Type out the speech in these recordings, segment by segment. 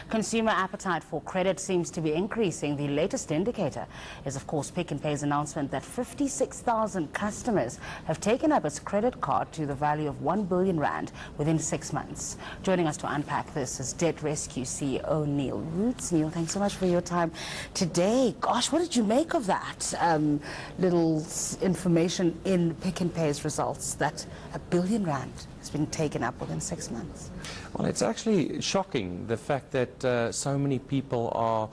Consumer appetite for credit seems to be increasing. The latest indicator is, of course, Pick n Pay's announcement that 56,000 customers have taken up its credit card to the value of R1 billion within 6 months. Joining us to unpack this is Debt Rescue CEO Neil Roots. Neil, thanks so much for your time today. Gosh, what did you make of that little information in Pick n Pay's results that R1 billion has been taken up within 6 months? Well, it's actually shocking, the fact that so many people are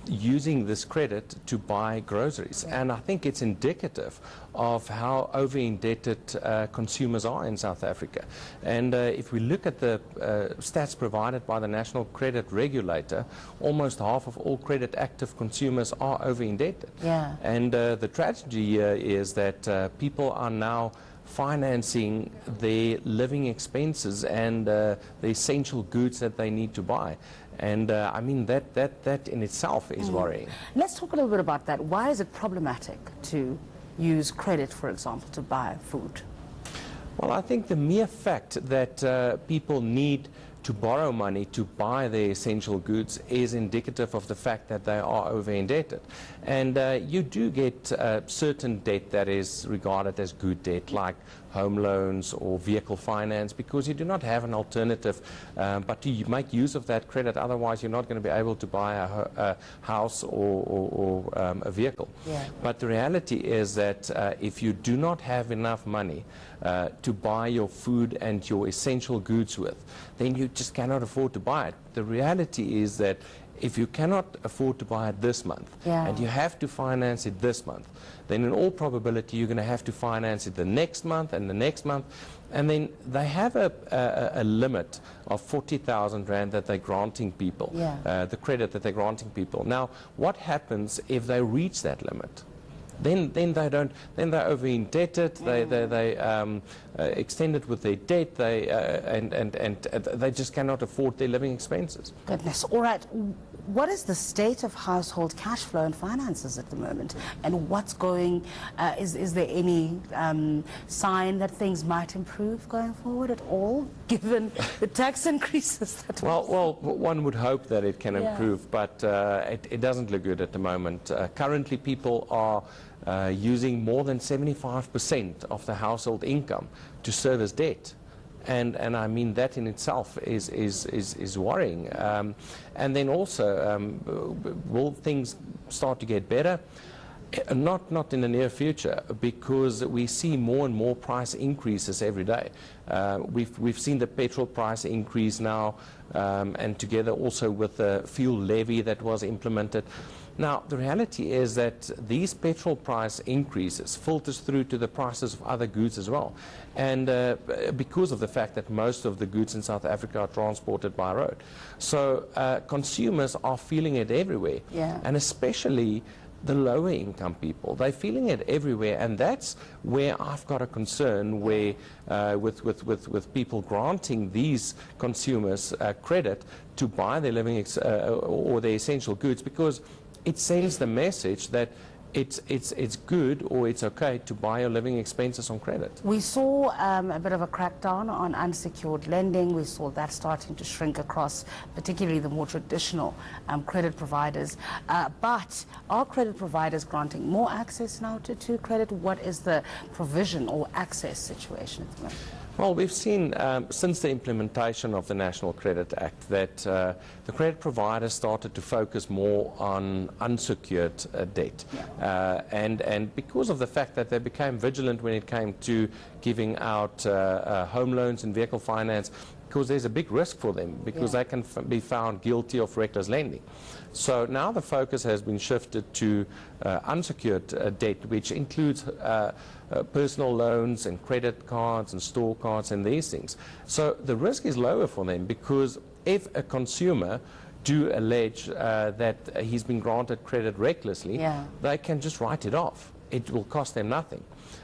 using this credit to buy groceries. And I think it's indicative of how over-indebted consumers are in South Africa. And if we look at the stats provided by the National Credit Regulator, almost half of all credit-active consumers are over-indebted. Yeah. And the tragedy here is that people are now financing their living expenses and the essential goods that they need to buy. And I mean, that in itself is worrying. Let's talk a little bit about that. Why is it problematic to use credit, for example, to buy food? Well, I think the mere fact that people need to borrow money to buy their essential goods is indicative of the fact that they are over-indebted. And you do get certain debt that is regarded as good debt, like home loans or vehicle finance, because you do not have an alternative but to make use of that credit. Otherwise, you're not going to be able to buy a house or a vehicle. Yeah. But the reality is that if you do not have enough money to buy your food and your essential goods with, then you just cannot afford to buy it. The reality is that if you cannot afford to buy it this month, and you have to finance it this month, then in all probability you're going to have to finance it the next month and the next month. And then they have a limit of 40,000 Rand that they're granting people, the credit that they're granting people. Now, what happens if they reach that limit? Then they're over indebted. They extend it with their debt. And they just cannot afford their living expenses. Goodness. All right. What is the state of household cash flow and finances at the moment? And what's going? Is there any sign that things might improve going forward at all, given the tax increases that well, one would hope that it can improve, but it doesn't look good at the moment. Currently, people are using more than 75% of the household income to service debt. And I mean, that in itself is worrying. And then also, will things start to get better? Not in the near future, because we see more and more price increases every day. We've seen the petrol price increase now, and together also with the fuel levy that was implemented. Now, the reality is that these petrol price increases filters through to the prices of other goods as well. And because of the fact that most of the goods in South Africa are transported by road. So consumers are feeling it everywhere. And especially the lower income people. They're feeling it everywhere, and that's where I've got a concern, where with people granting these consumers credit to buy their living or their essential goods, because it sends the message that it's good or it's okay to buy your living expenses on credit. We saw a bit of a crackdown on unsecured lending. We saw that starting to shrink across particularly the more traditional credit providers. But are credit providers granting more access now to credit? What is the provision or access situation at the moment? Well, we've seen since the implementation of the National Credit Act that the credit providers started to focus more on unsecured debt. And because of the fact that they became vigilant when it came to giving out home loans and vehicle finance, because there's a big risk for them, because they can be found guilty of reckless lending. So now the focus has been shifted to unsecured debt, which includes personal loans and credit cards and store cards and these things. So the risk is lower for them, because if a consumer do allege that he's been granted credit recklessly, they can just write it off. It will cost them nothing.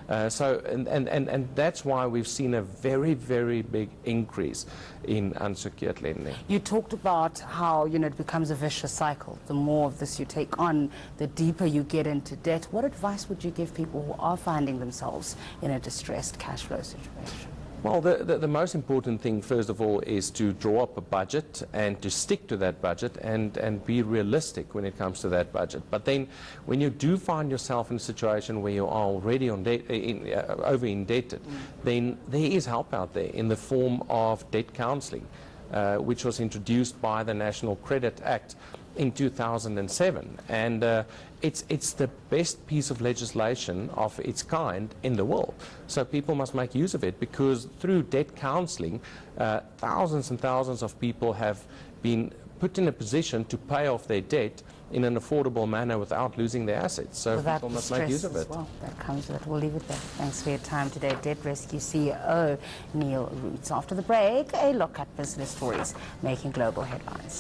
And that's why we've seen a very, very big increase in unsecured lending. You talked about how, it becomes a vicious cycle. The more of this you take on, the deeper you get into debt. What advice would you give people who are finding themselves in a distressed cash flow situation? Well, the most important thing, first of all, is to draw up a budget and to stick to that budget and be realistic when it comes to that budget. But then when you do find yourself in a situation where you are already over-indebted, then there is help out there in the form of debt counseling, which was introduced by the National Credit Act in 2007, and it's the best piece of legislation of its kind in the world. So people must make use of it, because through debt counseling, thousands and thousands of people have been put in a position to pay off their debt in an affordable manner without losing their assets. So without people must make use of it. Well, that comes with it. We'll leave it there. Thanks for your time today, Debt Rescue CEO Neil Roots. After the break, a look at business stories making global headlines.